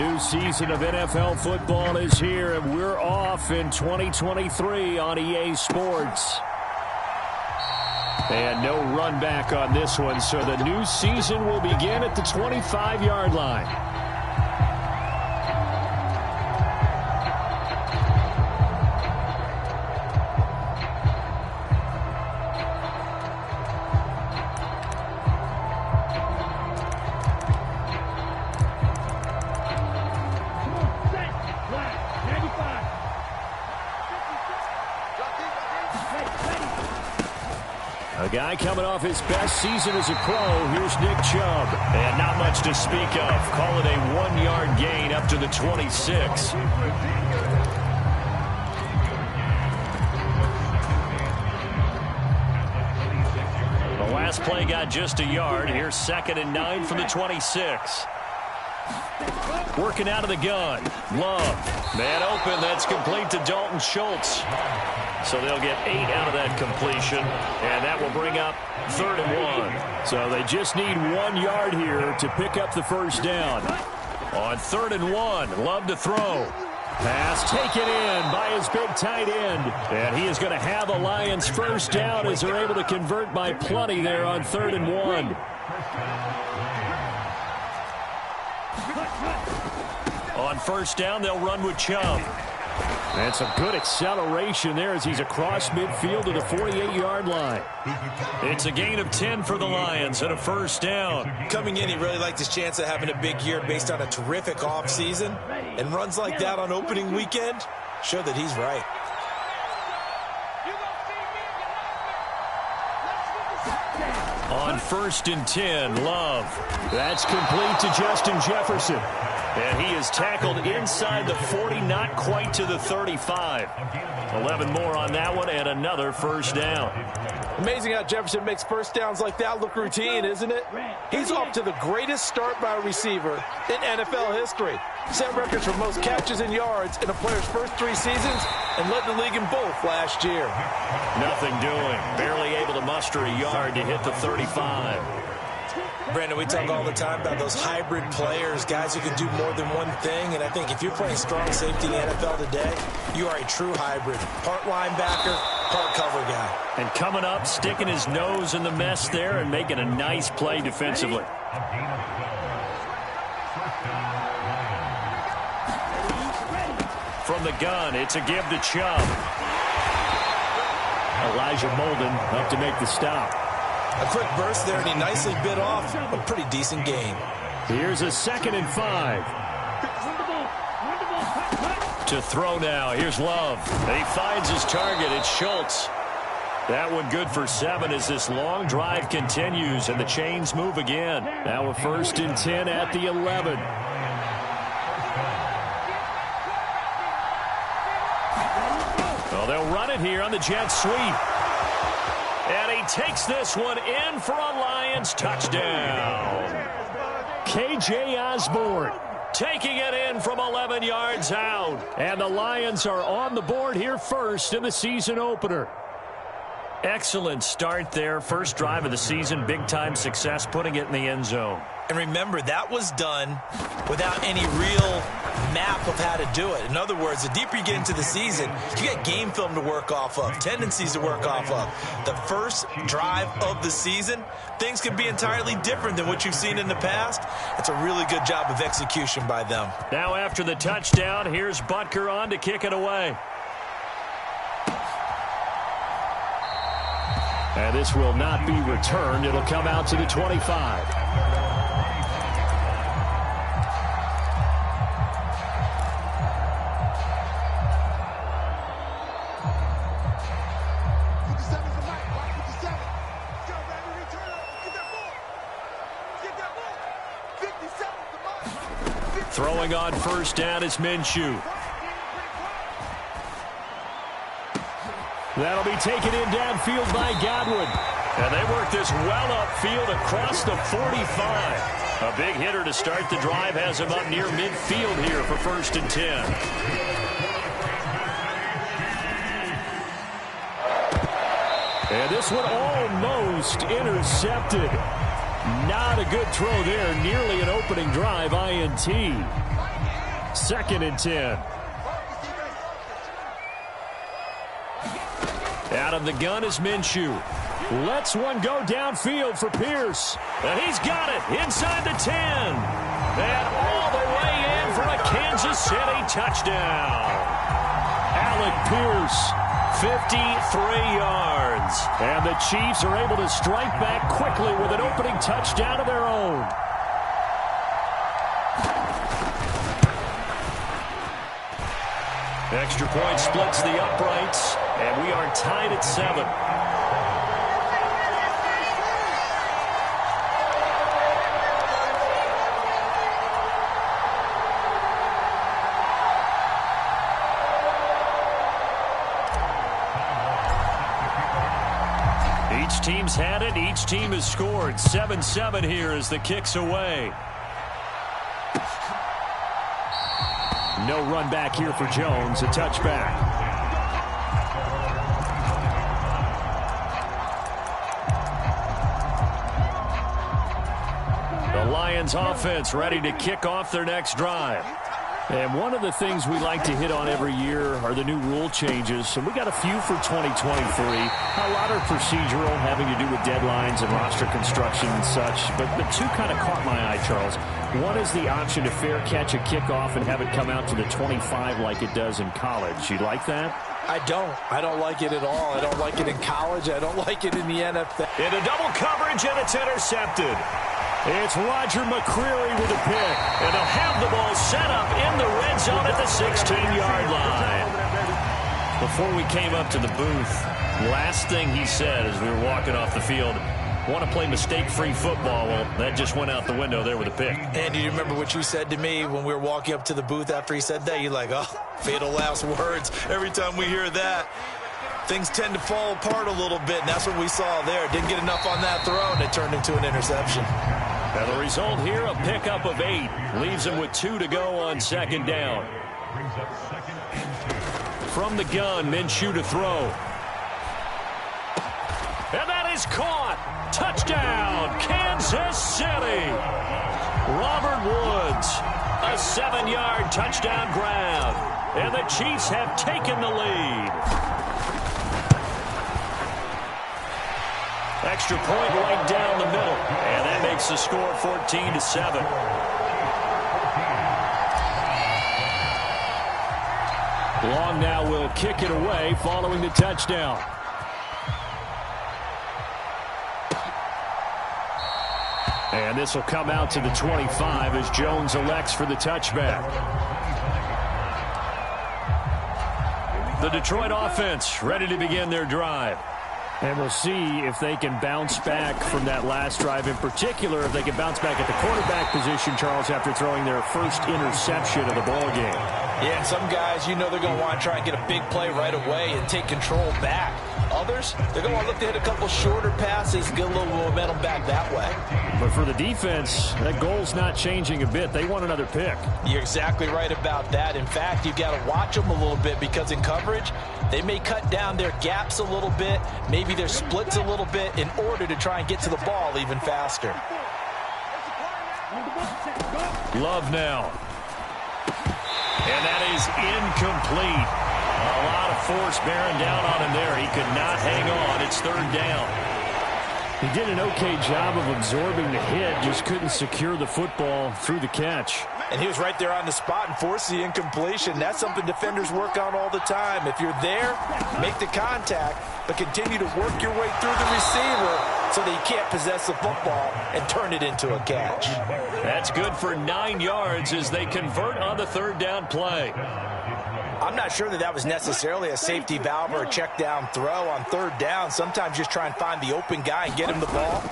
new season of NFL football is here, and we're off in 2023 on EA Sports. And no run back on this one, so the new season will begin at the 25-yard line. A guy coming off his best season as a pro. Here's Nick Chubb. And not much to speak of. Call it a 1-yard gain up to the 26. The last play got just a yard. Here's 2nd and 9 from the 26. Working out of the gun. Love. Man open. That's complete to Dalton Schultz. So they'll get 8 out of that completion, and that will bring up 3rd and 1. So they just need 1 yard here to pick up the first down. On 3rd and 1, Love to throw. Pass taken in by his big tight end. And he is going to have a Lions first down as they're able to convert by plenty there on 3rd and 1. On first down, they'll run with Chubb. And some good acceleration there as he's across midfield to the 48-yard line. It's a gain of 10 for the Lions and a first down. Coming in, he really liked his chance of having a big year based on a terrific offseason. And runs like that on opening weekend show that he's right. On 1st and 10, Love. That's complete to Justin Jefferson. And he is tackled inside the 40, not quite to the 35. 11 more on that one, and another first down. Amazing how Jefferson makes first downs like that look routine, isn't it? He's off to the greatest start by a receiver in NFL history. Set records for most catches and yards in a player's first 3 seasons and led the league in both last year. Nothing doing. Barely able to muster a yard to hit the 35. Brandon, we talk all the time about those hybrid players, guys who can do more than one thing. And I think if you're playing strong safety in the NFL today, you are a true hybrid. Part linebacker, part cover guy. And coming up, sticking his nose in the mess there and making a nice play defensively. From the gun, it's a give to Chubb. Elijah Molden up to make the stop. A quick burst there, and he nicely bit off a pretty decent gain. Here's a 2nd and 5. To throw now. Here's Love. He finds his target. It's Schultz. That one good for 7 as this long drive continues, and the chains move again. Now a 1st and 10 at the 11. Well, they'll run it here on the jet sweep. And he takes this one in for a Lions touchdown. KJ Osborne taking it in from 11 yards out. And the Lions are on the board here first in the season opener. Excellent start there. First drive of the season. Big-time success putting it in the end zone. And remember, that was done without any real map of how to do it. In other words, the deeper you get into the season, you get game film to work off of, tendencies to work off of. The first drive of the season, things can be entirely different than what you've seen in the past. It's a really good job of execution by them. Now after the touchdown, here's Butker on to kick it away. And this will not be returned. It'll come out to the 25. Throwing on first down is Minshew. That'll be taken in downfield by Godwin. And they work this well upfield across the 45. A big hitter to start the drive has him up near midfield here for 1st and 10. And this one almost intercepted. Not a good throw there. Nearly an opening drive INT. 2nd and 10. Out of the gun is Minshew. Lets one go downfield for Pierce. And he's got it inside the 10. And all the way in for a Kansas City touchdown. Alec Pierce, 53 yards. And the Chiefs are able to strike back quickly with an opening touchdown of their own. Extra point splits the uprights, and we are tied at 7. Each team's had it. Each team has scored. 7-7 here as the kick's away. No run back here for Jones. A touchback. The Lions offense ready to kick off their next drive. And one of the things we like to hit on every year are the new rule changes. So we got a few for 2023. A lot are procedural, having to do with deadlines and roster construction and such. But the two kind of caught my eye, Charles. One is the option to fair catch a kickoff and have it come out to the 25 like it does in college. You like that? I don't like it at all. I don't like it in college. I don't like it in the NFL. Into double coverage, and it's intercepted. It's Roger McCreary with a pick. And they'll have the ball set up in the red zone at the 16-yard line. Before we came up to the booth, last thing he said as we were walking off the field, want to play mistake-free football. Well, that just went out the window there with a pick. And do you remember what you said to me when we were walking up to the booth after he said that? You're like, oh, fatal last words. Every time we hear that, things tend to fall apart a little bit, and that's what we saw there. Didn't get enough on that throw, and it turned into an interception. Now the result here, a pickup of 8. Leaves him with 2 to go on 2nd down. From the gun, Minshew to throw. And that is caught. Touchdown, Kansas City. Robert Woods, a 7-yard touchdown grab. And the Chiefs have taken the lead. Extra point right down the middle. And that makes the score 14-7. Long now will kick it away following the touchdown. And this will come out to the 25 as Jones elects for the touchback. The Detroit offense ready to begin their drive. And we'll see if they can bounce back from that last drive, in particular if they can bounce back at the quarterback position, Charles, after throwing their first interception of the ball game. Yeah, and some guys, you know they're going to want to try and get a big play right away and take control back. Others, they're going to look to hit a couple shorter passes, get a little momentum back that way. But for the defense, that goal's not changing a bit. They want another pick. You're exactly right about that. In fact, you've got to watch them a little bit because in coverage, they may cut down their gaps a little bit, maybe their splits a little bit in order to try and get to the ball even faster. Love now. And that is incomplete. A lot of force bearing down on him there. He could not hang on. It's 3rd down. He did an okay job of absorbing the hit, just couldn't secure the football through the catch. And he was right there on the spot and forced the incompletion. That's something defenders work on all the time. If you're there, make the contact, but continue to work your way through the receiver so that you can't possess the football and turn it into a catch. That's good for 9 yards as they convert on the 3rd down play. I'm not sure that was necessarily a safety valve or a check down throw on 3rd down. Sometimes just try and find the open guy and get him the ball.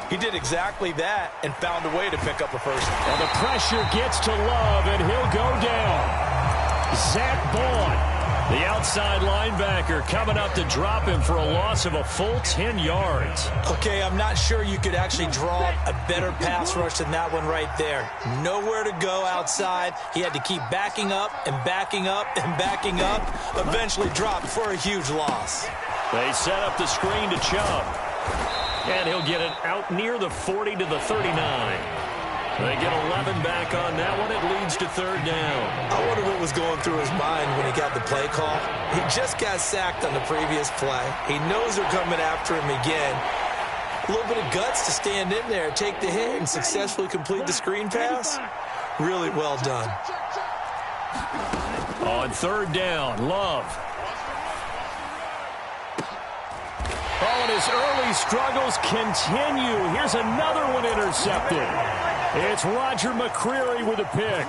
He did exactly that and found a way to pick up a first. Well, the pressure gets to Love, and he'll go down. Zach Bond, the outside linebacker, coming up to drop him for a loss of a full 10 yards. Okay, I'm not sure you could actually draw a better pass rush than that one right there. Nowhere to go outside. He had to keep backing up and backing up and backing up. Eventually dropped for a huge loss. They set up the screen to Chubb. And he'll get it out near the 40 to the 39. They get 11 back on that one. It leads to third down. I wonder what was going through his mind when he got the play call. He just got sacked on the previous play. He knows they're coming after him again. A little bit of guts to stand in there, take the hit, and successfully complete the screen pass. Really well done. On third down, Love. Oh, and his early struggles continue. Here's another one intercepted. It's Roger McCreary with a pick.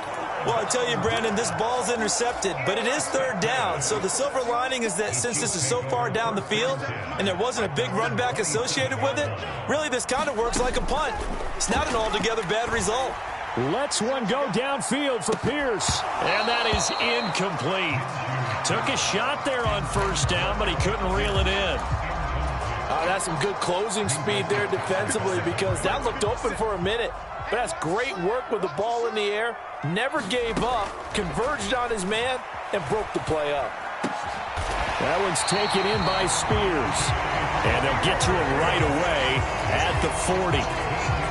Well, I tell you, Brandon, this ball's intercepted, but it is third down. So the silver lining is that since this is so far down the field and there wasn't a big run back associated with it, really this kind of works like a punt. It's not an altogether bad result. Lets one go downfield for Pierce. And that is incomplete. Took a shot there on first down, but he couldn't reel it in. That's some good closing speed there defensively because that looked open for a minute. But that's great work with the ball in the air. Never gave up, converged on his man, and broke the play up. That one's taken in by Spears. And they'll get to him right away at the 40.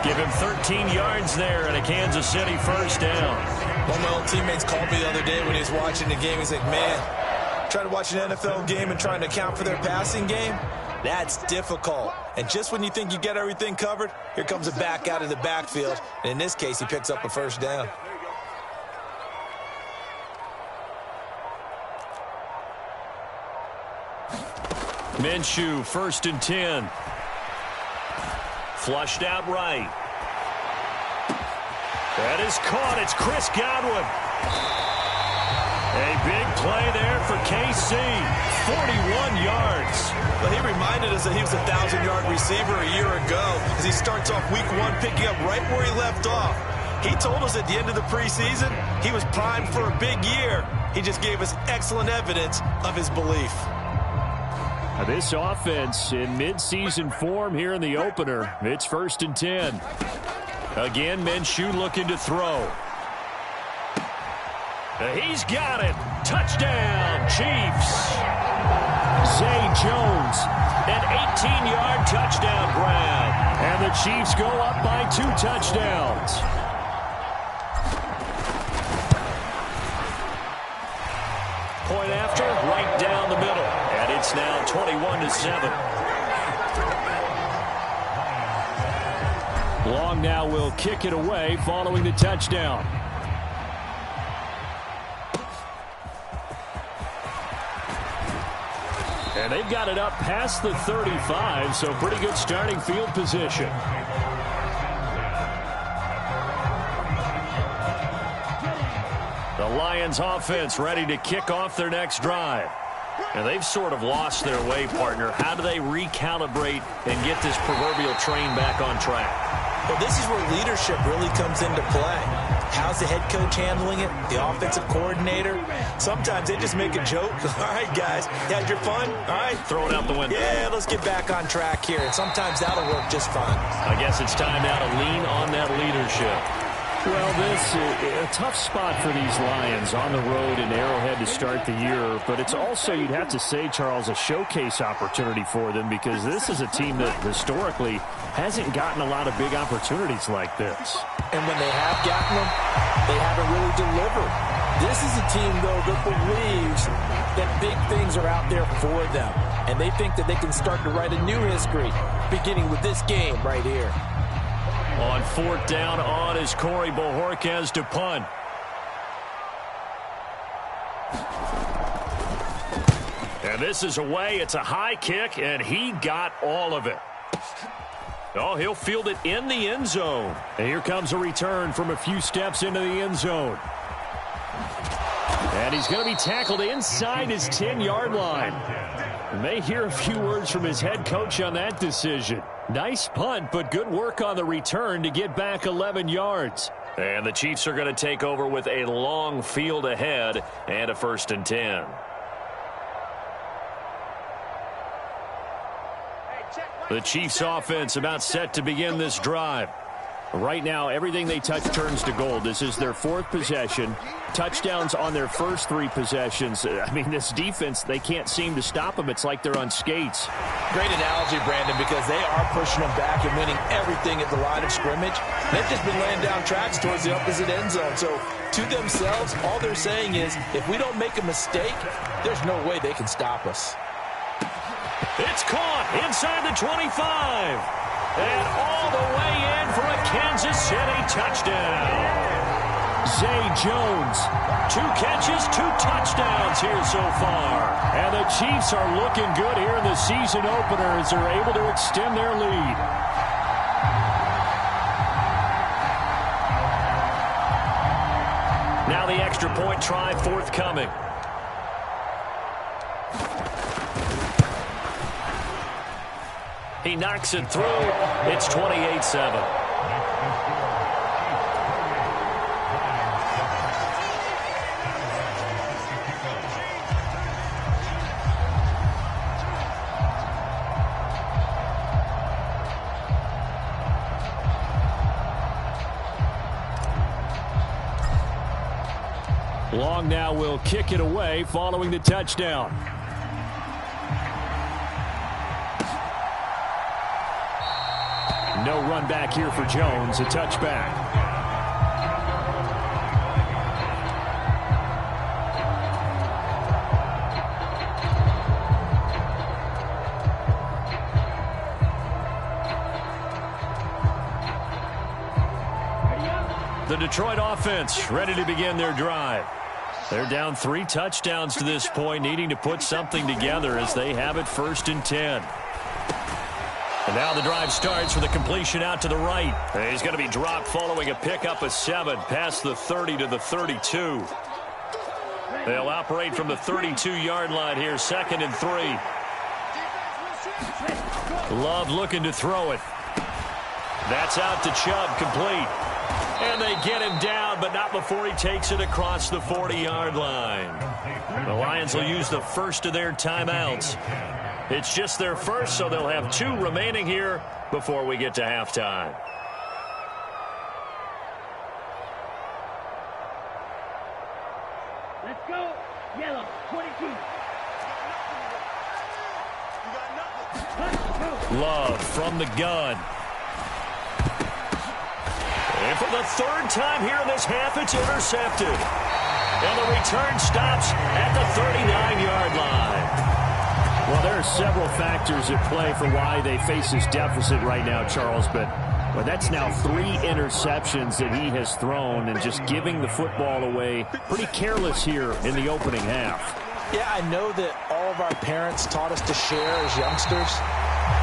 Give him 13 yards there and a Kansas City first down. One of my old teammates called me the other day when he was watching the game. He's like, man, trying to watch an NFL game and trying to account for their passing game, that's difficult. And just when you think you get everything covered, here comes a back out of the backfield. And in this case, he picks up a first down. Minshew, 1st and 10. Flushed out right. That is caught. It's Chris Godwin. A big play there for KC. 41 yards. Well, he reminded us that he was a 1,000-yard receiver a year ago as he starts off week 1 picking up right where he left off. He told us at the end of the preseason he was primed for a big year. He just gave us excellent evidence of his belief. This offense in mid-season form here in the opener. It's 1st and 10. Again, Minshew looking to throw. He's got it. Touchdown, Chiefs. Zay Jones, an 18-yard touchdown grab. And the Chiefs go up by 2 touchdowns. Point after, right down the middle. And it's now 21-7. Long now will kick it away following the touchdown. And they've got it up past the 35, so pretty good starting field position. The Lions offense ready to kick off their next drive. And they've sort of lost their way, partner. How do they recalibrate and get this proverbial train back on track? Well, this is where leadership really comes into play. How's the head coach handling it? The offensive coordinator? Sometimes they just make a joke. All right, guys, you had your fun? All right. Throw it out the window. Yeah, let's get back on track here. And sometimes that'll work just fine. I guess it's time now to lean on that leadership. Well, this is a tough spot for these Lions on the road in Arrowhead to start the year, but it's also, you'd have to say, Charles, a showcase opportunity for them because this is a team that historically hasn't gotten a lot of big opportunities like this. And when they have gotten them, they haven't really delivered. This is a team, though, that believes that big things are out there for them, and they think that they can start to write a new history, beginning with this game right here. On 4th down on is Corey Bojorquez to punt. And this is away. It's a high kick, and he got all of it. Oh, he'll field it in the end zone. And here comes a return from a few steps into the end zone. And he's going to be tackled inside his 10-yard line. You may hear a few words from his head coach on that decision. Nice punt, but good work on the return to get back 11 yards. And the Chiefs are going to take over with a long field ahead and a 1st and 10. The Chiefs offense about set to begin this drive. Right now, everything they touch turns to gold. This is their 4th possession. Touchdowns on their first 3 possessions. I mean, this defense, they can't seem to stop them. It's like they're on skates. Great analogy, Brandon, because they are pushing them back and winning everything at the line of scrimmage. They've just been laying down tracks towards the opposite end zone. So to themselves, all they're saying is, if we don't make a mistake, there's no way they can stop us. It's caught inside the 25. And all the way in for a Kansas City touchdown. Zay Jones, 2 catches, 2 touchdowns here so far. And the Chiefs are looking good here in the season opener as they're able to extend their lead. Now the extra point try forthcoming. He knocks it through. It's 28-7. Long now will kick it away following the touchdown. No run back here for Jones, a touchback. The Detroit offense ready to begin their drive. They're down 3 touchdowns to this point, needing to put something together as they have it 1st and 10. And now the drive starts with a completion out to the right. And he's going to be dropped following a pickup of 7 past the 30 to the 32. They'll operate from the 32-yard line here, 2nd and 3. Love looking to throw it. That's out to Chubb, complete. And they get him down, but not before he takes it across the 40-yard line. The Lions will use the first of their timeouts. It's just their first, so they'll have 2 remaining here before we get to halftime. Let's go. Yellow, 22. Love from the gun. And for the 3rd time here in this half, it's intercepted. And the return stops at the 39-yard line. Well, there are several factors at play for why they face this deficit right now, Charles, but that's now 3 interceptions that he has thrown and just giving the football away pretty careless here in the opening half. Yeah, I know that all of our parents taught us to share as youngsters,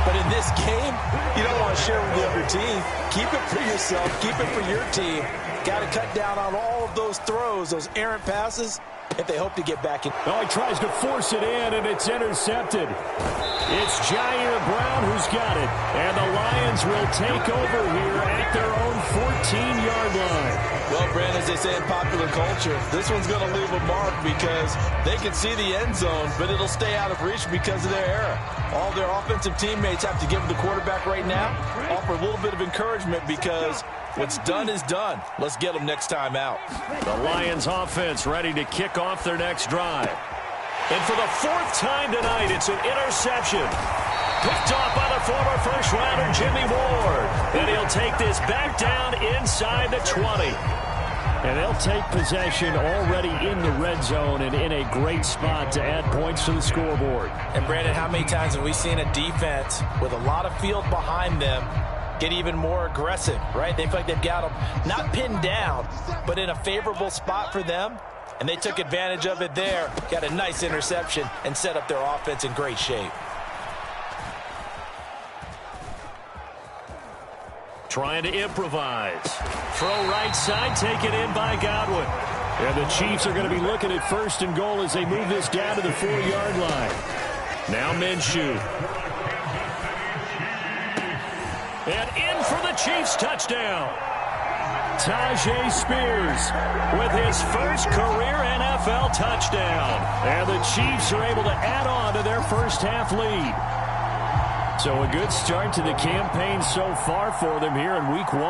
but in this game, you don't want to share with the other team. Keep it for yourself. Keep it for your team. Got to cut down on all of those throws, those errant passes, if they hope to get back in. Oh, he tries to force it in, and it's intercepted. It's Jair Brown who's got it. And the Lions will take over here at their own 14-yard line. Well, Brandon, as they say in popular culture, this one's going to leave a mark because they can see the end zone, but it'll stay out of reach because of their error. All their offensive teammates have to give the quarterback right now, offer a little bit of encouragement because what's done is done. Let's get them next time out. The Lions offense ready to kick off their next drive. And for the 4th time tonight, it's an interception. Picked off by the former first-rounder Jimmy Ward. And he'll take this back down inside the 20. And they'll take possession already in the red zone and in a great spot to add points to the scoreboard. And, Brandon, how many times have we seen a defense with a lot of field behind them get even more aggressive, right? They feel like they've got them not pinned down, but in a favorable spot for them. And they took advantage of it there, got a nice interception, and set up their offense in great shape. Trying to improvise. Throw right side, taken in by Godwin. And the Chiefs are going to be looking at 1st and goal as they move this down to the 4-yard line. Now Minshew. And in for the Chiefs touchdown. Tyjae Spears with his first career NFL touchdown. And the Chiefs are able to add on to their first half lead. So a good start to the campaign so far for them here in week 1.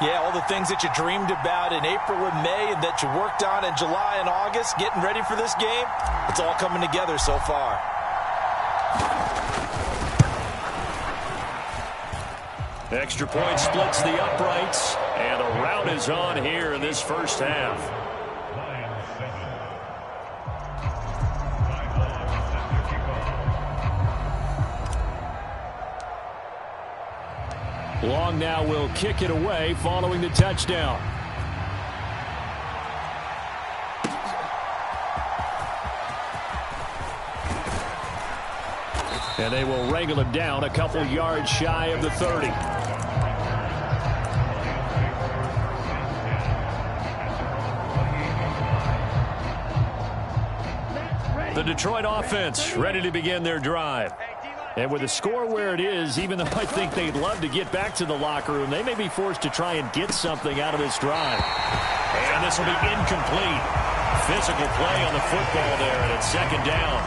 Yeah, all the things that you dreamed about in April and May and that you worked on in July and August, getting ready for this game, it's all coming together so far. Extra point splits the uprights, and a rout is on here in this first half. Long now will kick it away following the touchdown. And they will wrangle him down a couple yards shy of the 30. The Detroit offense ready to begin their drive. And with the score where it is, even though I think they'd love to get back to the locker room, they may be forced to try and get something out of this drive. And this will be incomplete. Physical play on the football there, and it's second down.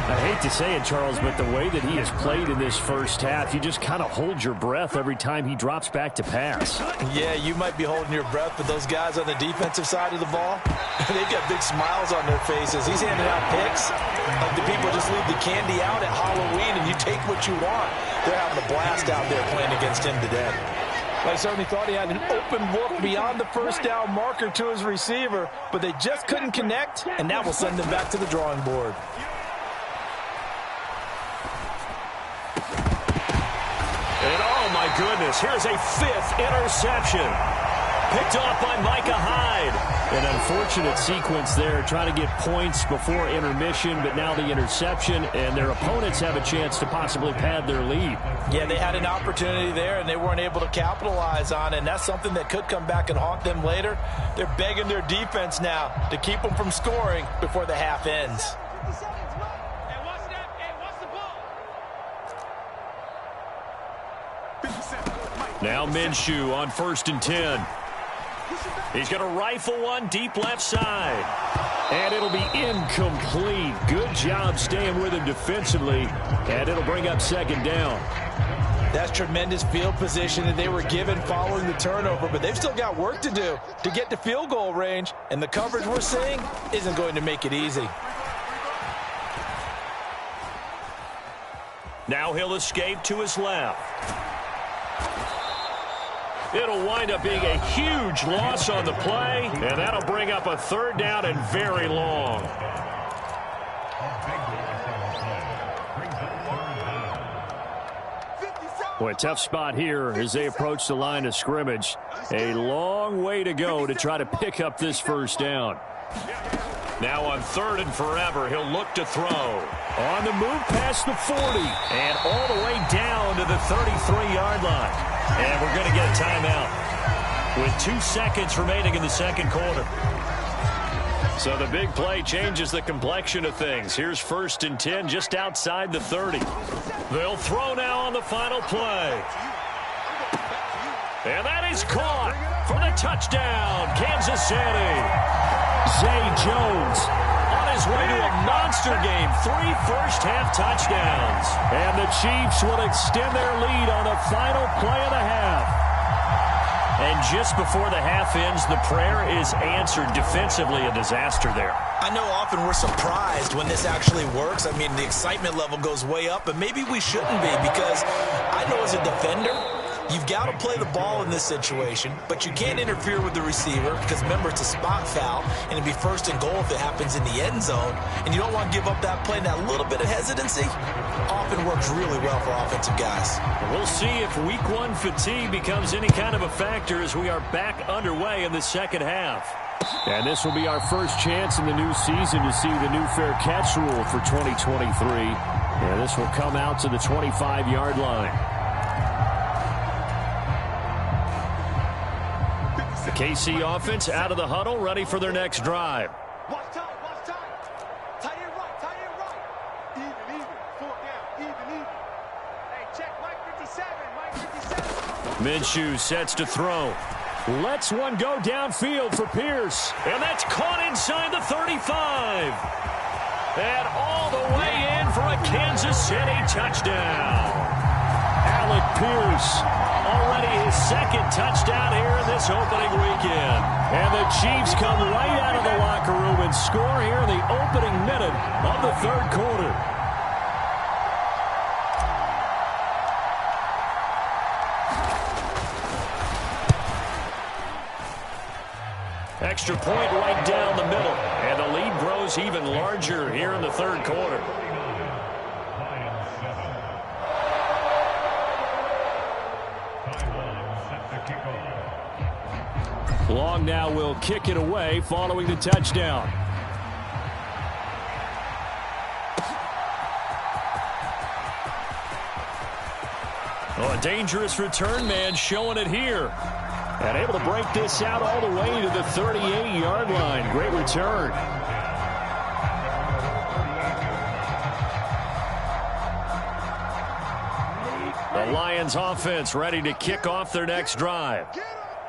I hate to say it, Charles, but the way that he has played in this first half, you just kind of hold your breath every time he drops back to pass. Yeah, you might be holding your breath, but those guys on the defensive side of the ball, they've got big smiles on their faces. He's handing out picks like the people just leave the candy out at Halloween and you take what you want. They're having a blast out there playing against him today. I certainly thought he had an open look beyond the first down marker to his receiver, but they just couldn't connect, and that will send them back to the drawing board. And oh my goodness, here's a 5th interception. Picked off by Micah Hyde. An unfortunate sequence there, trying to get points before intermission, but now the interception, and their opponents have a chance to possibly pad their lead. Yeah, they had an opportunity there, and they weren't able to capitalize on it, and that's something that could come back and haunt them later. They're begging their defense now to keep them from scoring before the half ends. Now Minshew on 1st and 10. He's going to rifle one deep left side. And it'll be incomplete. Good job staying with him defensively. And it'll bring up second down. That's tremendous field position that they were given following the turnover, but they've still got work to do to get to field goal range. And the coverage we're seeing isn't going to make it easy. Now he'll escape to his left. It'll wind up being a huge loss on the play, and that'll bring up a 3rd down and very long. Boy, tough spot here as they approach the line of scrimmage. A long way to go to try to pick up this first down. Now on 3rd and forever, he'll look to throw. On the move past the 40, and all the way down to the 33-yard line. And we're going to get a timeout with 2 seconds remaining in the second quarter. So the big play changes the complexion of things. Here's 1st and 10 just outside the 30. They'll throw now on the final play. And that is caught for the touchdown, Kansas City. Zay Jones on his way to a monster game. 3 first-half touchdowns. And the Chiefs will extend their lead on the final play of the half. And just before the half ends, the prayer is answered. Defensively, a disaster there. I know often we're surprised when this actually works. I mean, the excitement level goes way up, and maybe we shouldn't be, because I know as a defender, you've got to play the ball in this situation, but you can't interfere with the receiver because, remember, it's a spot foul, and it'd be 1st and goal if it happens in the end zone, and you don't want to give up that play. That little bit of hesitancy often works really well for offensive guys. We'll see if week 1 fatigue becomes any kind of a factor as we are back underway in the second half. And this will be our first chance in the new season to see the new fair catch rule for 2023. And this will come out to the 25-yard line. The KC offense out of the huddle, ready for their next drive. Watch time. Tight end right. Even. 4th down, even. Hey, check Mike 57. Minshew sets to throw. Lets one go downfield for Pierce. And that's caught inside the 35. And all the way in for a Kansas City touchdown. Alec Pierce, already his second touchdown here in this opening weekend. And the Chiefs come right out of the locker room and score here in the opening minute of the third quarter. Extra point right down the middle. And the lead grows even larger here in the third quarter. Long now will kick it away following the touchdown. Oh, a dangerous return man showing it here. And able to break this out all the way to the 38-yard line. Great return. The Lions offense ready to kick off their next drive.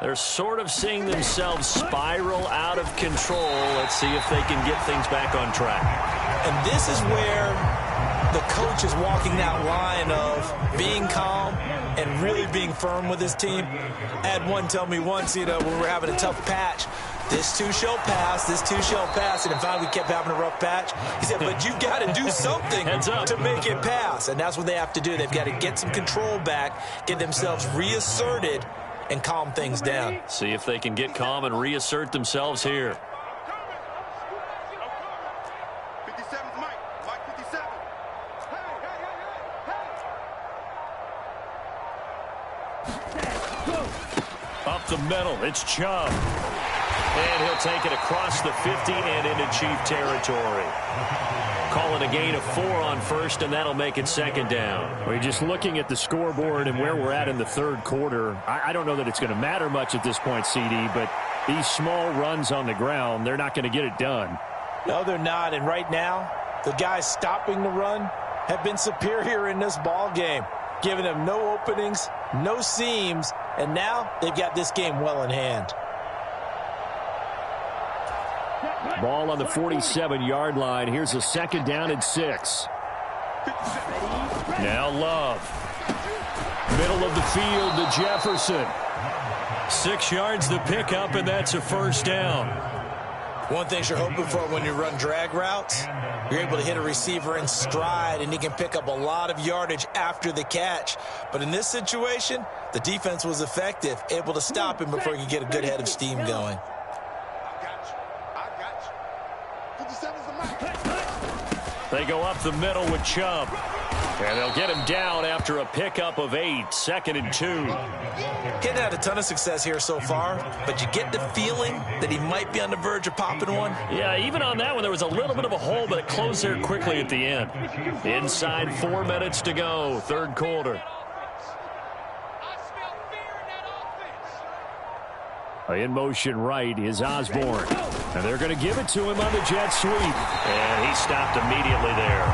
They're sort of seeing themselves spiral out of control. Let's see if they can get things back on track. And this is where the coach is walking that line of being calm and really being firm with his team. I had one tell me once, when we're having a tough patch, this too shall pass, this too shall pass. And finally we kept having a rough patch. He said, but you've got to do something to make it pass. And that's what they have to do. They've got to get some control back, get themselves reasserted, and calm things down. See if they can get calm and reassert themselves here. 57's Mike. Mike 57. Up the middle, it's Chubb. And he'll take it across the 50 and into Chief territory. Call it a gain of 4 on first, and that'll make it second down. We're just looking at the scoreboard and where we're at in the third quarter. I don't know that it's going to matter much at this point, CD, but these small runs on the ground, they're not going to get it done. No, they're not. And right now, the guys stopping the run have been superior in this ball game, giving them no openings, no seams, and now they've got this game well in hand. Ball on the 47-yard line. Here's a second down and 6. Now Love. Middle of the field to Jefferson. 6 yards the pickup, and that's a first down. One thing you're hoping for when you run drag routes, you're able to hit a receiver in stride, and he can pick up a lot of yardage after the catch. But in this situation, the defense was effective, able to stop him before he could get a good head of steam going. They go up the middle with Chubb. And they'll get him down after a pickup of 8, 2nd and 2. Hadn't had a ton of success here so far, but you get the feeling that he might be on the verge of popping one. Yeah, even on that one, there was a little bit of a hole, but it closed there quickly at the end. Inside 4 minutes to go, third quarter. In motion right is Osborne. And they're going to give it to him on the jet sweep. And he stopped immediately there.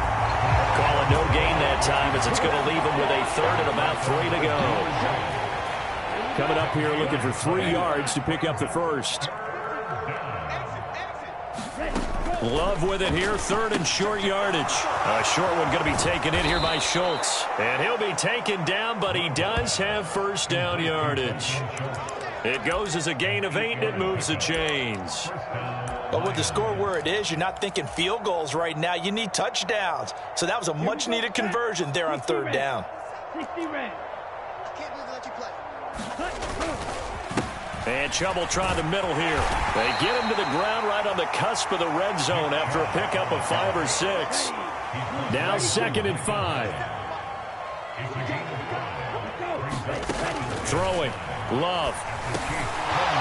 Call it no gain that time as it's going to leave him with a third and about 3 to go. Coming up here looking for 3 yards to pick up the first. Love with it here, third and short yardage. A short one going to be taken in here by Schultz. And he'll be taken down, but he does have first down yardage. It goes as a gain of 8, and it moves the chains. But with the score where it is, you're not thinking field goals right now. You need touchdowns. So that was a much-needed conversion there on third down. 60 red. I can't believe they let you play. And Chubb will try the middle here. They get him to the ground right on the cusp of the red zone after a pickup of 5 or 6. Now 2nd and 5. Throwing. Love.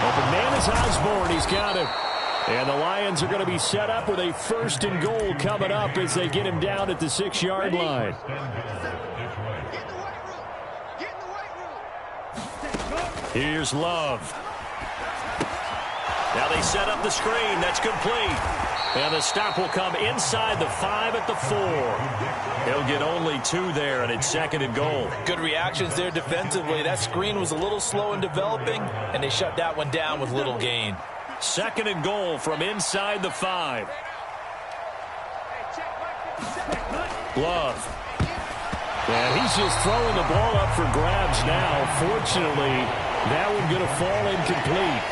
Open man is Osborne. He's got it. And the Lions are going to be set up with a 1st and goal coming up as they get him down at the 6-yard line. Here's Love. Now they set up the screen. That's complete. And the stop will come inside the 5 at the 4. He'll get only 2 there, and it's 2nd and goal. Good reactions there defensively. That screen was a little slow in developing, and they shut that one down with little gain. 2nd and goal from inside the 5. Love. And he's just throwing the ball up for grabs now. Fortunately, that one going to fall incomplete.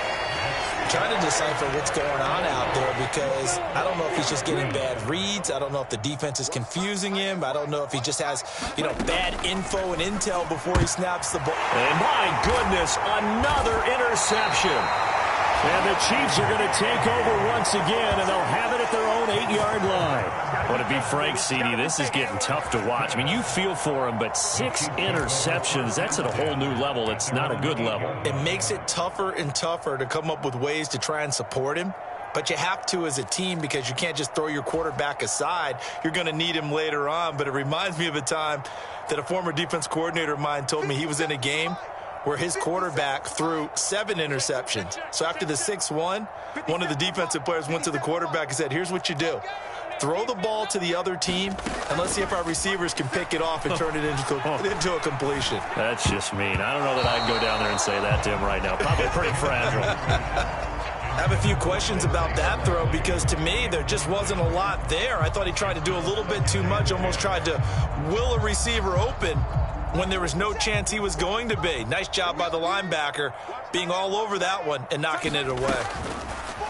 Trying to decipher what's going on out there because I don't know if he's just getting bad reads. I don't know if the defense is confusing him. I don't know if he just has, bad info and intel before he snaps the ball. And my goodness, another interception. And the Chiefs are going to take over once again, and they'll have it at their own 8-yard line. Well, to be frank, CD, this is getting tough to watch. I mean, you feel for him, but 6 interceptions, that's at a whole new level. It's not a good level. It makes it tougher and tougher to come up with ways to try and support him. But you have to as a team because you can't just throw your quarterback aside. You're going to need him later on. But it reminds me of a time that a former defense coordinator of mine told me he was in a game where his quarterback threw 7 interceptions. So after the 6th one of the defensive players went to the quarterback and said, here's what you do. Throw the ball to the other team, and let's see if our receivers can pick it off and turn it into a completion. That's just mean. I don't know that I can go down there and say that to him right now. Probably pretty fragile. I have a few questions about that throw because to me there just wasn't a lot there. I thought he tried to do a little bit too much, almost tried to will a receiver open when there was no chance he was going to be. Nice job by the linebacker being all over that one and knocking it away.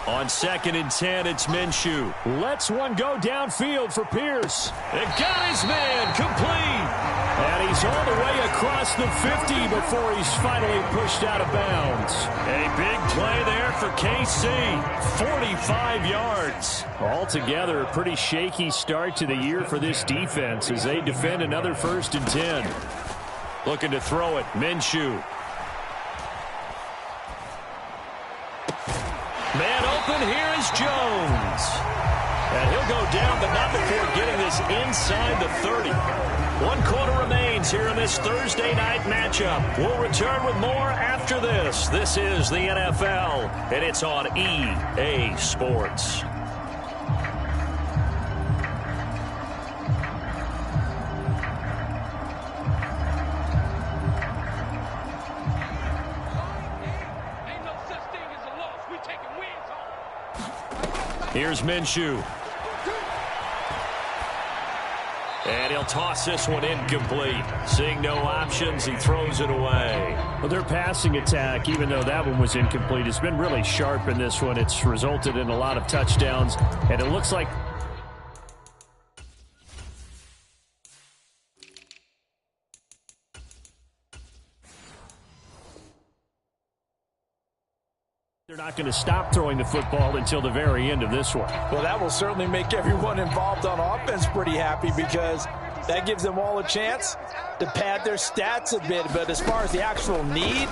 On 2nd and 10, it's Minshew. Lets one go downfield for Pierce. It got his man complete. And he's all the way across the 50 before he's finally pushed out of bounds. A big play there for KC. 45 yards. Altogether, a pretty shaky start to the year for this defense as they defend another 1st and 10. Looking to throw it, Minshew. Man open, here is Jones. And he'll go down, but not before getting this inside the 30. 1 quarter remains here in this Thursday night matchup. We'll return with more after this. This is the NFL, and it's on EA Sports. Here's Minshew. And he'll toss this one incomplete. Seeing no options, he throws it away. Well, their passing attack, even though that one was incomplete, has been really sharp in this one. It's resulted in a lot of touchdowns, and it looks like they're not going to stop throwing the football until the very end of this one. Well, that will certainly make everyone involved on offense pretty happy because that gives them all a chance to pad their stats a bit. But as far as the actual need,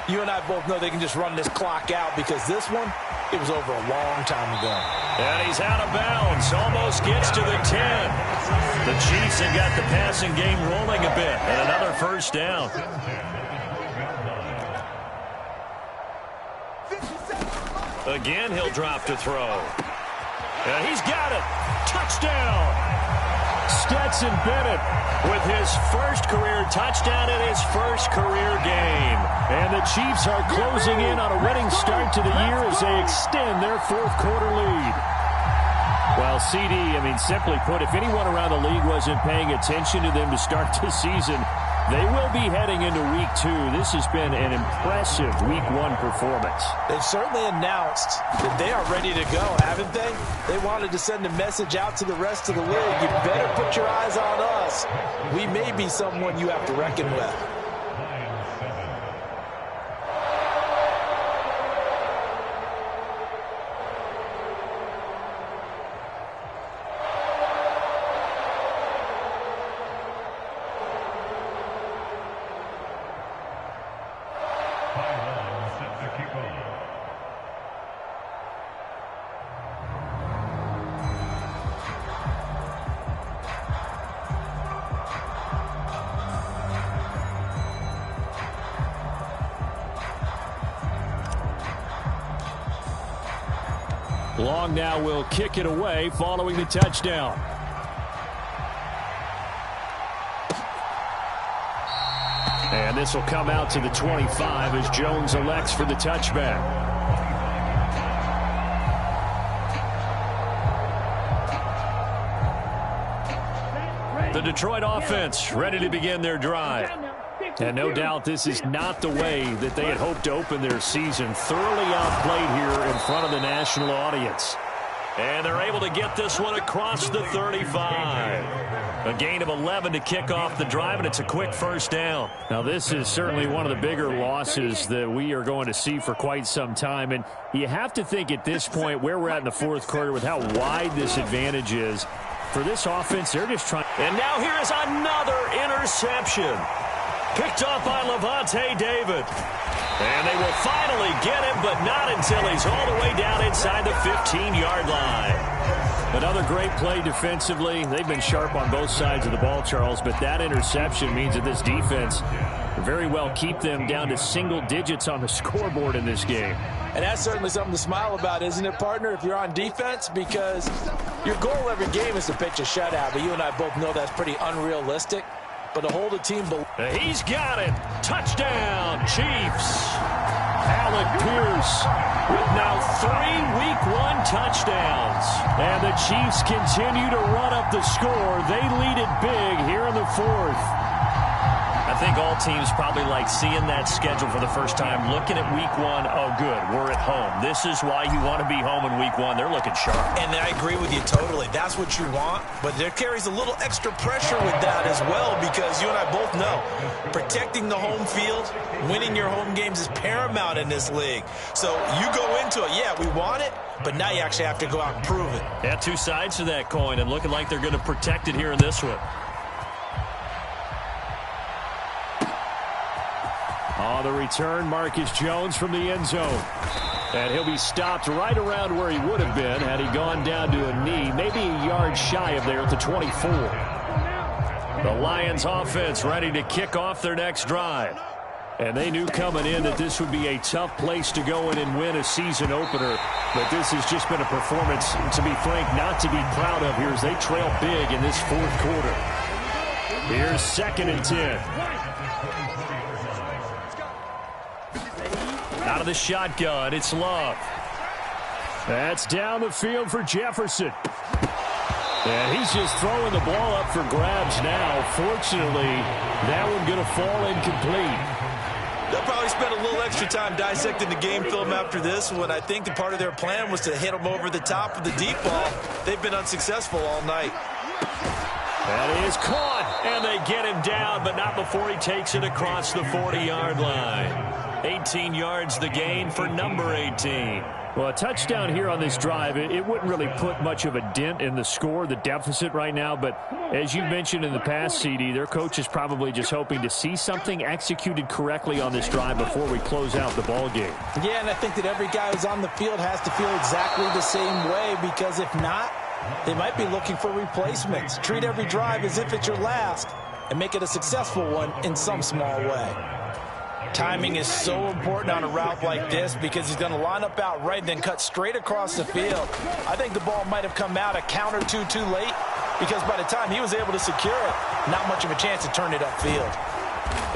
you and I both know they can just run this clock out because this one, it was over a long time ago. And he's out of bounds. Almost gets to the 10. The Chiefs have got the passing game rolling a bit. And another 1st down. Again, he'll drop to throw. And he's got it. Touchdown. Stetson Bennett with his 1st career touchdown in his 1st career game. And the Chiefs are closing in on a winning start to the year as they extend their 4th quarter lead. Well, CD, simply put, if anyone around the league wasn't paying attention to them to start this season, they will be heading into Week 2. This has been an impressive Week 1 performance. They've certainly announced that they are ready to go, haven't they? They wanted to send a message out to the rest of the league. You better put your eyes on us. We may be someone you have to reckon with. Long now will kick it away following the touchdown. And this will come out to the 25 as Jones elects for the touchback. The Detroit offense ready to begin their drive. And no doubt this is not the way that they had hoped to open their season. Thoroughly outplayed here in front of the national audience. And they're able to get this one across the 35. A gain of 11 to kick off the drive, and it's a quick first down. Now, this is certainly one of the bigger losses that we are going to see for quite some time. And you have to think at this point where we're at in the fourth quarter with how wide this advantage is. For this offense, they're just trying. And now here is another interception. Picked off by Lavonte David. And they will finally get him, but not until he's all the way down inside the 15-yard line. Another great play defensively. They've been sharp on both sides of the ball, Charles, but that interception means that this defense very well keep them down to single digits on the scoreboard in this game. And that's certainly something to smile about, isn't it, partner, if you're on defense? Because your goal every game is to pitch a shutout, but you and I both know that's pretty unrealistic. But to hold a team below. He's got it. Touchdown, Chiefs. Alec Pierce with now 3 Week 1 touchdowns. And the Chiefs continue to run up the score. They lead it big here in the fourth. I think all teams probably like seeing that schedule for the first time, looking at Week 1. Oh, good, we're at home. This is why you want to be home in Week 1. They're looking sharp. And I agree with you totally. That's what you want. But there carries a little extra pressure with that as well, because you and I both know protecting the home field, winning your home games is paramount in this league. So you go into it, yeah, we want it, but now you actually have to go out and prove it. Yeah, two sides to that coin, and looking like they're going to protect it here in this one. On the return, Marcus Jones from the end zone. And he'll be stopped right around where he would have been had he gone down to a knee, maybe a yard shy of there at the 24. The Lions offense ready to kick off their next drive. And they knew coming in that this would be a tough place to go in and win a season opener. But this has just been a performance, to be frank, not to be proud of here as they trail big in this fourth quarter. Here's 2nd and 10. Out of the shotgun, it's Love. That's down the field for Jefferson. And he's just throwing the ball up for grabs now. Fortunately, that one going to fall incomplete. They'll probably spend a little extra time dissecting the game film after this one. I think the part of their plan was to hit him over the top of the deep ball. They've been unsuccessful all night. That is caught, and they get him down, but not before he takes it across the 40-yard line. 18 yards the gain for number 18. Well, a touchdown here on this drive, it wouldn't really put much of a dent in the score, the deficit right now. But as you mentioned in the past, CD, their coach is probably just hoping to see something executed correctly on this drive before we close out the ball game. Yeah, and I think that every guy who's on the field has to feel exactly the same way, because if not, they might be looking for replacements. Treat every drive as if it's your last and make it a successful one in some small way. Timing is so important on a route like this, because he's going to line up out right and then cut straight across the field. I think the ball might have come out a count or two too late, because by the time he was able to secure it, not much of a chance to turn it upfield.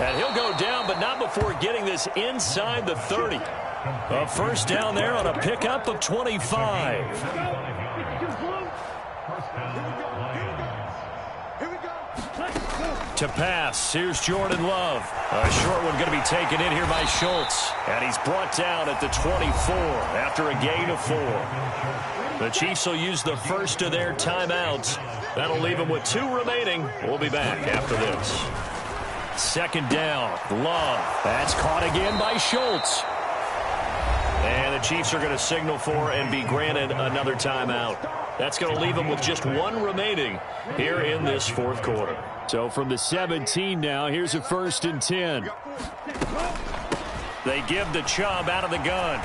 And he'll go down, but not before getting this inside the 30. A first down there on a pickup of 25. To pass, here's Jordan Love. A short one going to be taken in here by Schultz. And he's brought down at the 24 after a gain of 4. The Chiefs will use the first of their timeouts. That'll leave them with 2 remaining. We'll be back after this. 2nd down, Love. That's caught again by Schultz. And the Chiefs are going to signal for and be granted another timeout. That's going to leave them with just 1 remaining here in this fourth quarter. So from the 17 now, here's a 1st and 10. They give the Chubb out of the gun.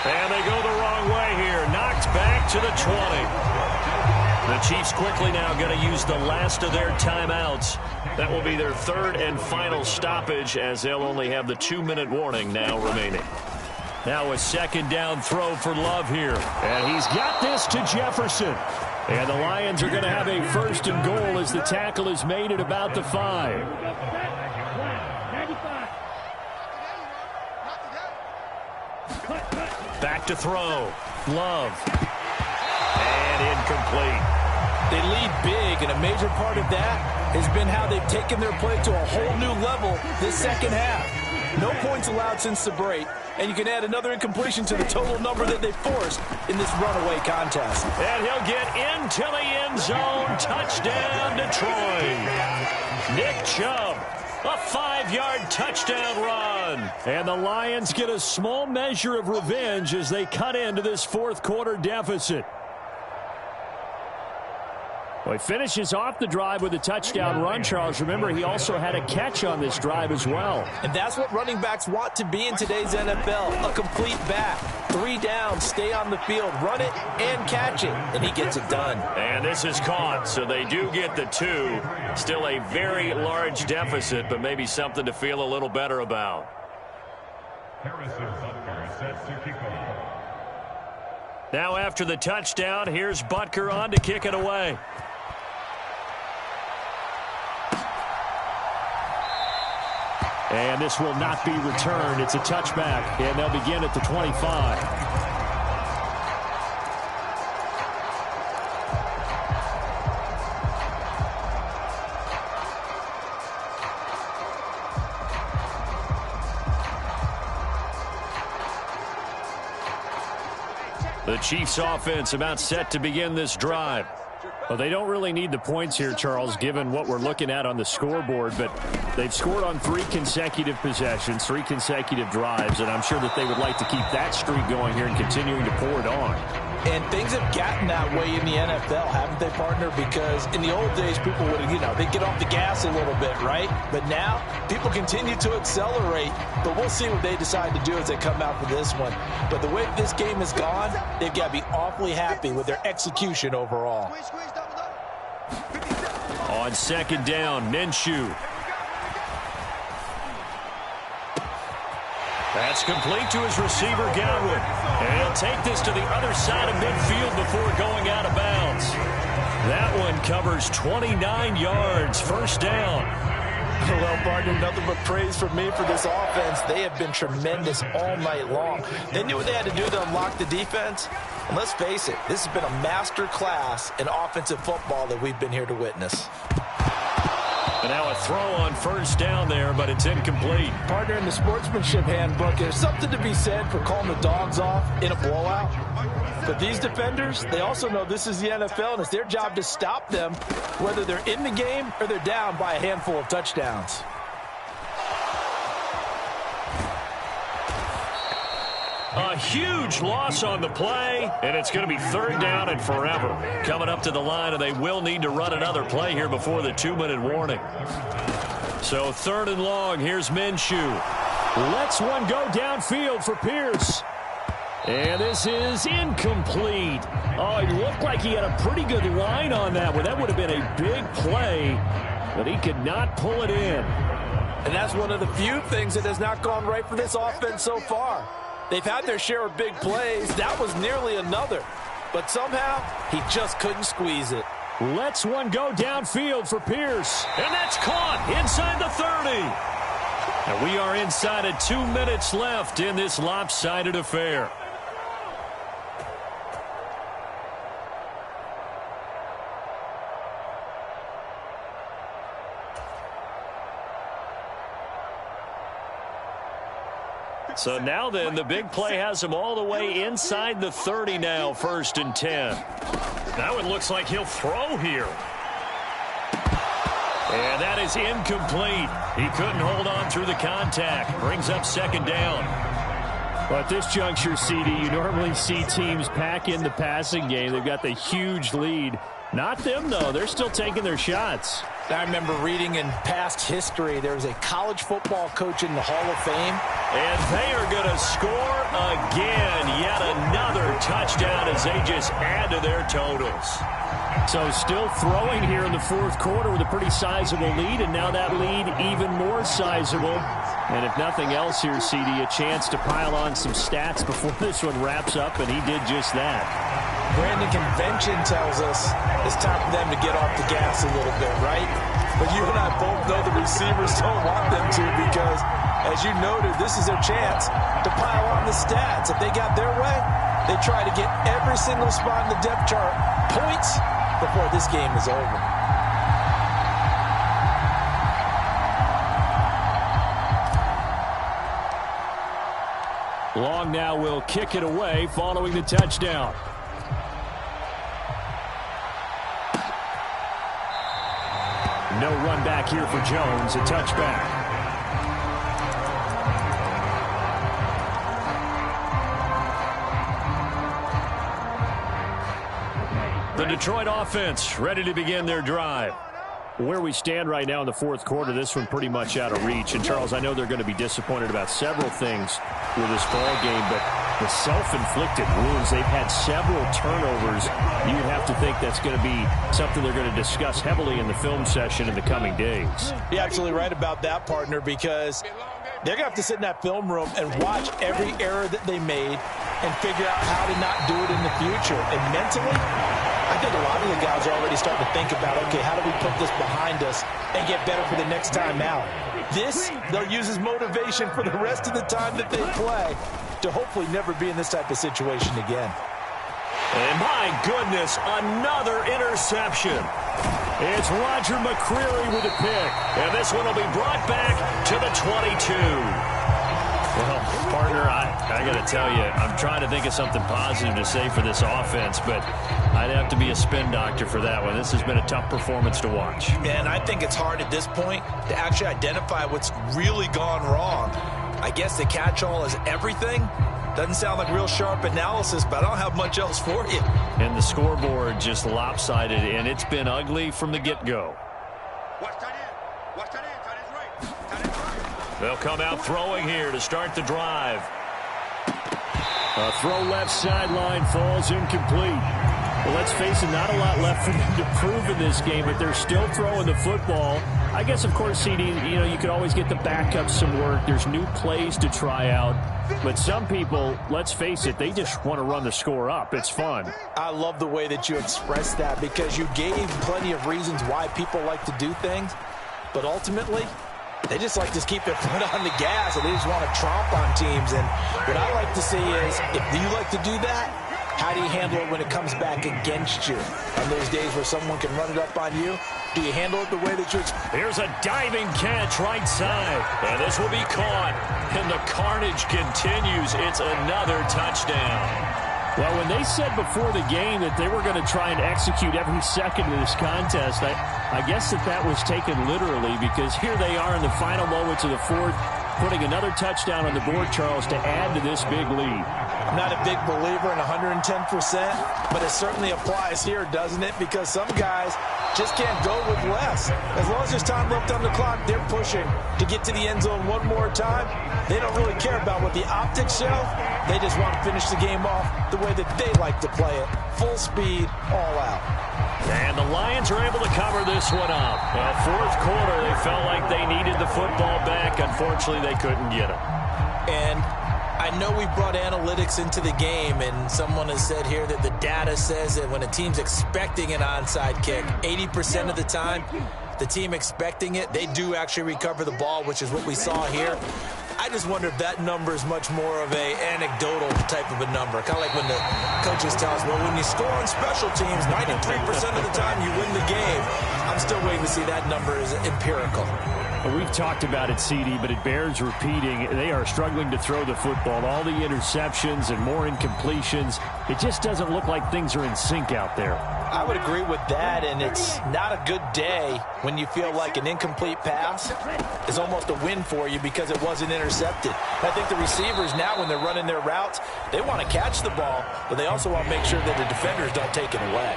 And they go the wrong way here. Knocked back to the 20. The Chiefs quickly now going to use the last of their timeouts. That will be their 3rd and final stoppage, as they'll only have the 2-minute warning now remaining. Now a 2nd down throw for Love here. And he's got this to Jefferson. And the Lions are going to have a 1st and goal as the tackle is made at about the 5. Back to throw. Love. And incomplete. They lead big, and a major part of that has been how they've taken their play to a whole new level this second half. No points allowed since the break, and you can add another incompletion to the total number that they forced in this runaway contest. And he'll get into the end zone. Touchdown, Detroit. Nick Chubb, a 5-yard touchdown run. And the Lions get a small measure of revenge as they cut into this fourth quarter deficit. Well, he finishes off the drive with a touchdown run, Charles. Remember, he also had a catch on this drive as well. And that's what running backs want to be in today's NFL, a complete back. 3 down, stay on the field, run it, and catch it. And he gets it done. And this is caught, so they do get the 2. Still a very large deficit, but maybe something to feel a little better about. Now after the touchdown, here's Butker on to kick it away. And this will not be returned. It's a touchback, and they'll begin at the 25. The Chiefs offense about set to begin this drive. Well, they don't really need the points here, Charles, given what we're looking at on the scoreboard, but they've scored on 3 consecutive possessions, 3 consecutive drives, and I'm sure that they would like to keep that streak going here and continuing to pour it on. And things have gotten that way in the NFL, haven't they, partner? Because in the old days, people would, they'd get off the gas a little bit, right? But now, people continue to accelerate, but we'll see what they decide to do as they come out for this one. But the way this game has gone, they've got to be awfully happy with their execution overall. On second down, Minshew. That's complete to his receiver, Godwin. And he'll take this to the other side of midfield before going out of bounds. That one covers 29 yards, first down. Well, partner, nothing but praise from me for this offense. They have been tremendous all night long. They knew what they had to do to unlock the defense. And let's face it, this has been a master class in offensive football that we've been here to witness. And now a throw on first down there, but it's incomplete. Partner, in the sportsmanship handbook, there's something to be said for calling the dogs off in a blowout. But these defenders, they also know this is the NFL, and it's their job to stop them, whether they're in the game or they're down by a handful of touchdowns. A huge loss on the play, and it's going to be third down and forever. Coming up to the line, and they will need to run another play here before the 2-minute warning. So third and long, here's Minshew. Lets one go downfield for Pierce. And this is incomplete. Oh, it looked like he had a pretty good line on that one. That would have been a big play, but he could not pull it in. And that's one of the few things that has not gone right for this offense so far. They've had their share of big plays. That was nearly another. But somehow, he just couldn't squeeze it. Lets one go downfield for Pierce. And that's caught inside the 30. And we are inside of 2 minutes left in this lopsided affair. So now then, the big play has him all the way inside the 30 now, first and 10. Now it looks like he'll throw here. And that is incomplete. He couldn't hold on through the contact. Brings up second down. Well, at this juncture, CD, you normally see teams pack in the passing game. They've got the huge lead. Not them, though. They're still taking their shots. I remember reading in past history, there was a college football coach in the Hall of Fame. And they are going to score again. Yet another touchdown as they just add to their totals. So still throwing here in the fourth quarter with a pretty sizable lead, and now that lead even more sizable. And if nothing else here, CD, a chance to pile on some stats before this one wraps up, and he did just that. Brandon, convention tells us it's time for them to get off the gas a little bit, right? But you and I both know the receivers don't want them to because, as you noted, this is their chance to pile on the stats. If they got their way, they try to get every single spot in the depth chart points before this game is over. Long now will kick it away following the touchdown. No run back here for Jones, a touchback. The Detroit offense ready to begin their drive. Where we stand right now in the fourth quarter, this one pretty much out of reach. And, Charles, I know they're going to be disappointed about several things with this ball game, but the self-inflicted wounds, they've had several turnovers. You have to think that's going to be something they're going to discuss heavily in the film session in the coming days. You're absolutely right about that, partner, because they're going to have to sit in that film room and watch every error that they made and figure out how to not do it in the future. And mentally, I think a lot of the guys are already starting to think about, okay, how do we put this behind us and get better for the next time out? This, they'll use as motivation for the rest of the time that they play to hopefully never be in this type of situation again. And my goodness, another interception. It's Roger McCreary with a pick. And this one will be brought back to the 22. Well, partner, I got to tell you, I'm trying to think of something positive to say for this offense, but I'd have to be a spin doctor for that one. This has been a tough performance to watch. And I think it's hard at this point to actually identify what's really gone wrong. I guess the catch-all is everything. Doesn't sound like real sharp analysis, but I don't have much else for you. And the scoreboard just lopsided, and it's been ugly from the get-go. Watch tight end. Watch tight end. Tight end's right. Tight end's right. They'll come out throwing here to start the drive. A throw left sideline falls incomplete. Well, let's face it, not a lot left for them to prove in this game, but they're still throwing the football. I guess, of course, CD, you could always get the backups some work. There's new plays to try out. But some people, let's face it, they just want to run the score up. It's fun. I love the way that you expressed that because you gave plenty of reasons why people like to do things. But ultimately, they just like to keep their foot on the gas and they just want to tromp on teams. And what I like to see is, if you like to do that, how do you handle it when it comes back against you? On those days where someone can run it up on you, do you handle it the way that you expect? Here's a diving catch right side. And this will be caught. And the carnage continues. It's another touchdown. Well, when they said before the game that they were going to try and execute every second of this contest, I guess that was taken literally, because here they are in the final moments of the fourth, putting another touchdown on the board, Charles, to add to this big lead. I'm not a big believer in 110%, but it certainly applies here, doesn't it? Because some guys just can't go with less. As long as there's time left on the clock, they're pushing to get to the end zone one more time. They don't really care about what the optics show. They just want to finish the game off the way that they like to play it. Full speed, all out. And the Lions are able to cover this one up. Well, fourth quarter, they felt like they needed the football back. Unfortunately, they couldn't get it. And I know we brought analytics into the game, and someone has said here that the data says that when a team's expecting an onside kick, 80% of the time, the team expecting it, they do actually recover the ball, which is what we saw here. I just wonder if that number is much more of a anecdotal type of a number. Kind of like when the coaches tell us, well, when you score on special teams, 93% of the time you win the game. I'm still waiting to see that number is empirical. Well, we've talked about it, CD, but it bears repeating. They are struggling to throw the football. All the interceptions and more incompletions. It just doesn't look like things are in sync out there. I would agree with that, and it's not a good day when you feel like an incomplete pass is almost a win for you because it wasn't intercepted. I think the receivers now, when they're running their routes, they want to catch the ball, but they also want to make sure that the defenders don't take it away.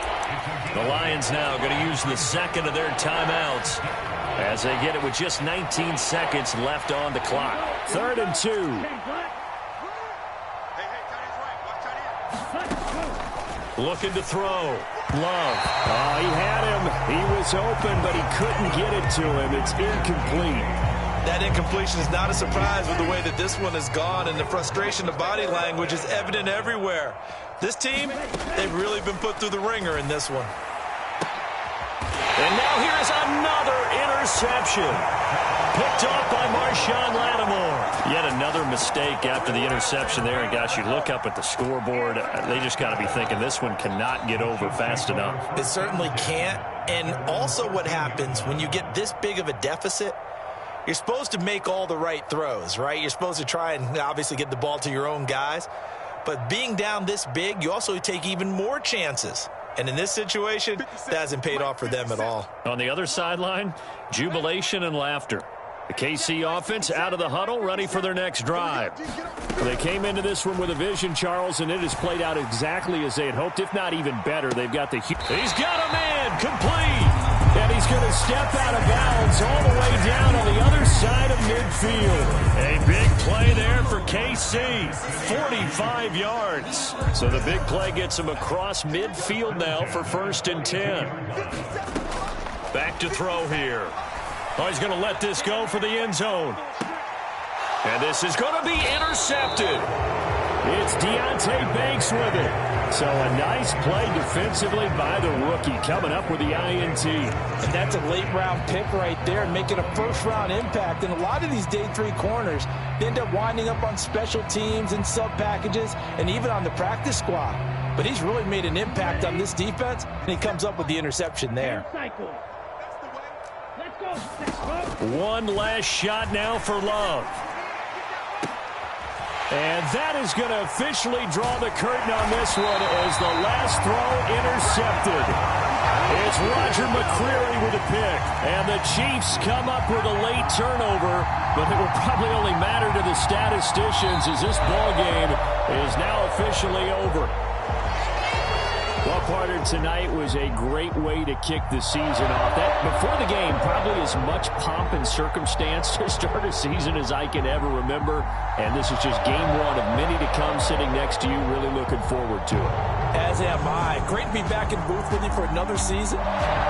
The Lions now going to use the second of their timeouts as they get it with just 19 seconds left on the clock. 3rd and 2. Hey, tight end's right. Watch tight end. Looking to throw. Love. Oh, he had him. He was open, but he couldn't get it to him. It's incomplete. That incompletion is not a surprise with the way that this one has gone, and the frustration of body language is evident everywhere. This team, they've really been put through the ringer in this one. And now here's another interception. Picked off by Marshawn Lattimore. Yet another mistake after the interception there. And, gosh, you look up at the scoreboard. They just got to be thinking this one cannot get over fast enough. It certainly can't. And also what happens when you get this big of a deficit, you're supposed to make all the right throws, right? You're supposed to try and obviously get the ball to your own guys. But being down this big, you also take even more chances. And in this situation, that hasn't paid off for them at all. On the other sideline, jubilation and laughter. The KC offense out of the huddle, ready for their next drive. They came into this one with a vision, Charles, and it has played out exactly as they had hoped, if not even better. They've got the... He's got a man, complete! And he's going to step out of bounds all the way down on the other side of midfield. A big play there for KC, 45 yards. So the big play gets him across midfield now for 1st and 10. Back to throw here. Oh, he's going to let this go for the end zone. And this is going to be intercepted. It's Deonte Banks with it. So a nice play defensively by the rookie, coming up with the INT. And that's a late-round pick right there, making a first-round impact. And a lot of these day 3 corners, they end up winding up on special teams and sub-packages and even on the practice squad. But he's really made an impact on this defense, and he comes up with the interception there. One last shot now for Love. And that is going to officially draw the curtain on this one as the last throw intercepted. It's Roger McCreary with a pick. And the Chiefs come up with a late turnover, but it will probably only matter to the statisticians as this ball game is now officially over. Well, Carter, tonight was a great way to kick the season off. That before the game, probably as much pomp and circumstance to start a season as I can ever remember. And this is just game 1 of many to come sitting next to you. Really looking forward to it. As am I. Great to be back in booth with you for another season.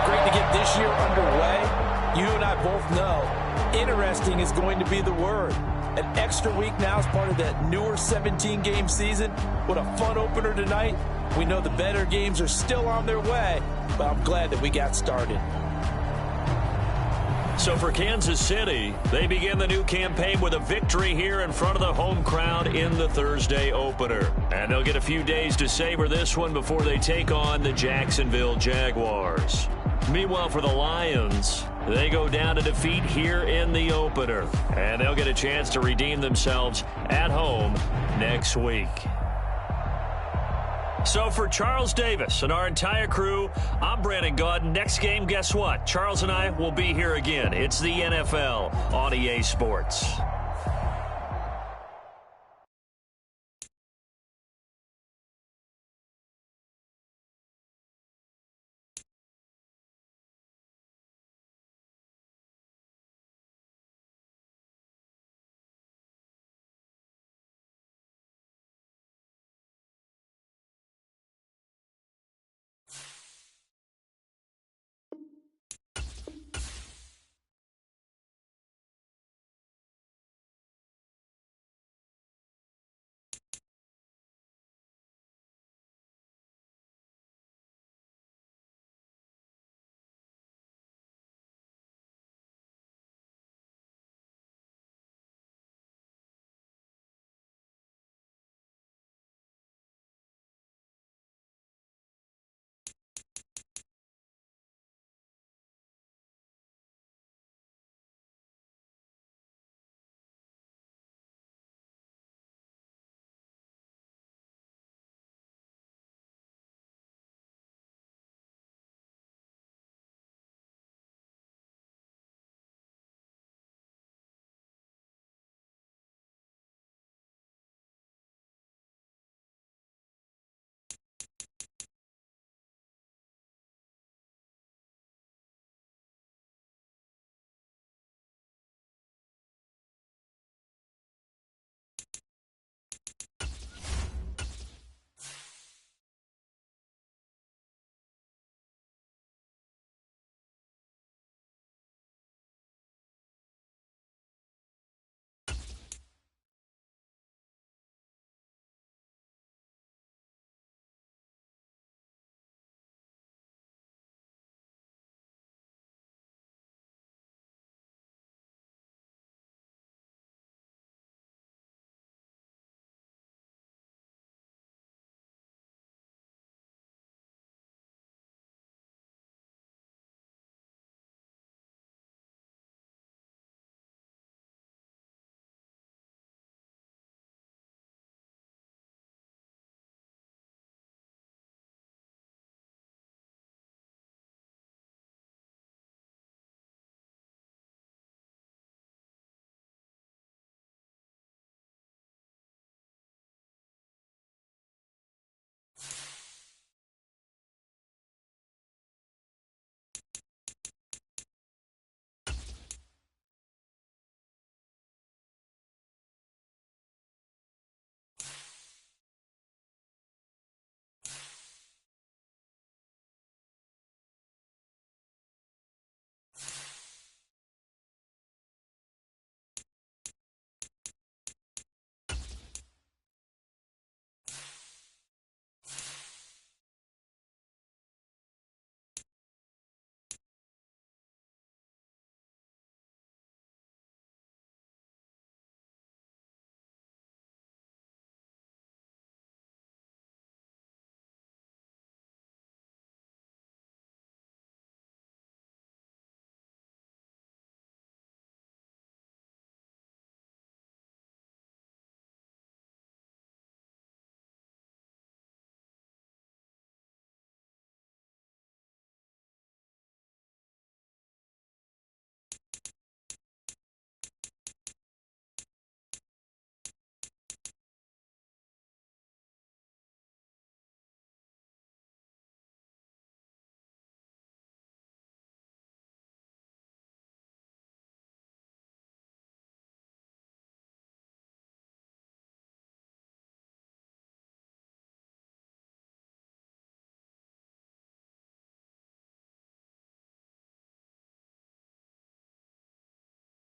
Great to get this year underway. You and I both know interesting is going to be the word. An extra week now as part of that newer 17-game season. What a fun opener tonight. We know the better games are still on their way, but I'm glad that we got started. So for Kansas City, they begin the new campaign with a victory here in front of the home crowd in the Thursday opener. And they'll get a few days to savor this one before they take on the Jacksonville Jaguars. Meanwhile, for the Lions, they go down to defeat here in the opener. And they'll get a chance to redeem themselves at home next week. So for Charles Davis and our entire crew, I'm Brandon Gaudin. Next game, guess what? Charles and I will be here again. It's the NFL on EA Sports.